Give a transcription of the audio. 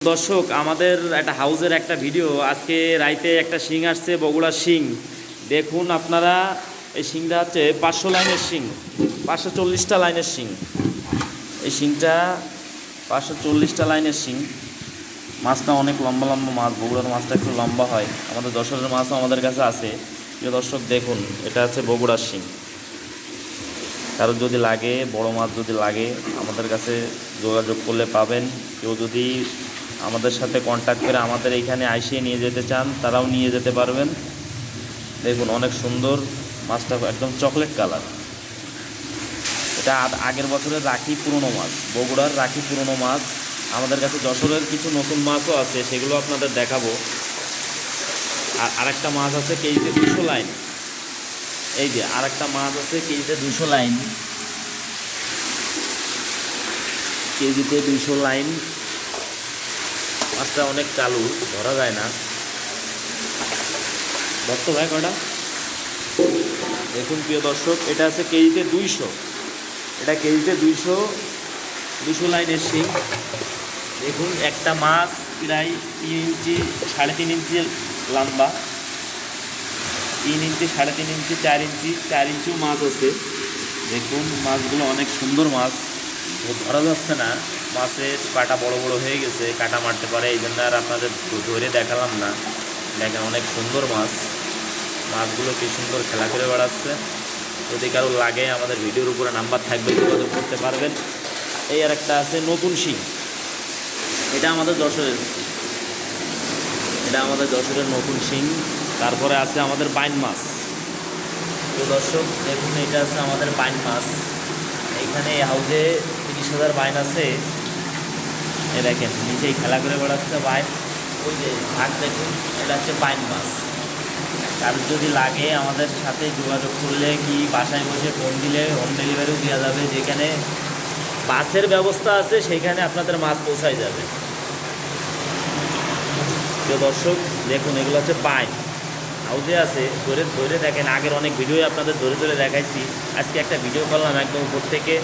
দর্শক আমাদের একটা হাউজের একটা ভিডিও আজকে রাইতে একটা শিং আসছে বগুড়ার শিং দেখুন আপনারা। এই শিংটা হচ্ছে 500 লাইনের শিং, 540টা লাইনের শিং। এই শিংটা 540টা লাইনের শিং। মাছটা অনেক লম্বা লম্বা মাছ, বগুড়ার মাছটা একটু লম্বা হয়। আমাদের যশোরের মাছও আমাদের কাছে আছে। প্রিয় দর্শক দেখুন, এটা হচ্ছে বগুড়ার শিং। কারো যদি লাগে, বড় মাছ যদি লাগে আমাদের কাছে যোগাযোগ করলে পাবেন। কেউ যদি আমাদের সাথে কন্ট্যাক্ট করে আমাদের এইখানে আইসিয়ে নিয়ে যেতে চান তারাও নিয়ে যেতে পারবেন। দেখুন অনেক সুন্দর মাছটা, একদম চকলেট কালার। এটা আগের বছরের রাখি পুরনো মাছ, বগুড়ার রাখি পুরনো মাছ। আমাদের কাছে যশোরের কিছু নতুন মাছও আছে, সেগুলো আপনাদের দেখাবো। আর আরেকটা মাছ আছে কেজিতে 200 লাইন। এই যে আরেকটা মাছ আছে কেজিতে 200 লাইন, কেজিতে 200 লাইন। মাছটা অনেক চালু, ধরা যায় না। ধরত ভাই কটা। দেখুন প্রিয় দর্শক, এটা আছে কেজিতে 200। এটা কেজিতে 200 লাইনের শিং। দেখুন একটা মাছ প্রায় 3 ইঞ্চি, 3.5 ইঞ্চি লম্বা, 3 ইঞ্চি, 3.5 ইঞ্চি, 4 ইঞ্চি, 4 ইঞ্চিও মাছ আছে। দেখুন মাছগুলো অনেক সুন্দর মাছ, ধরা যাচ্ছে না। মাছের কাটা বড় বড় হয়ে গেছে, কাটা মারতে পারে, এই জন্য আর আপনাদের ধরে দেখালাম না। দেখেন অনেক সুন্দর মাছ, মাছগুলো কি সুন্দর খেলা করে বেড়াচ্ছে। যদি কারো লাগে আমাদের ভিডিওর উপরে নাম্বার থাকবে, যোগাযোগ করতে পারবেন। এই আর একটা আছে নতুন শিং, এটা আমাদের যশোরের, এটা আমাদের যশোরের নতুন শিং। তারপরে আছে আমাদের বাইন মাছ। তো দর্শক দেখুন, এটা আছে আমাদের বাইন মাছ। এইখানে এই হাউজে 30,000 বাইন আছে। এ দেখেন নিচেই খেলা করে বেড়াচ্ছে বাইন। ওই যে ভাগ দেখুন, এটা হচ্ছে বাইন মাছ। কারোর যদি লাগে আমাদের সাথে যোগাযোগ করলে কি বাসায় বসে ফোন দিলে হোম ডেলিভারিও দেওয়া যাবে। যেখানে বাসের ব্যবস্থা আছে সেখানে আপনাদের মাছ পৌঁছায় যাবে। তো দর্শক দেখুন, এগুলো হচ্ছে বাইন, হাউজে আছে। ধরে ধরে দেখেন, আগের অনেক ভিডিও আপনাদের ধরে ধরে দেখাইছি। আজকে একটা ভিডিও করলাম একদম উপর থেকে।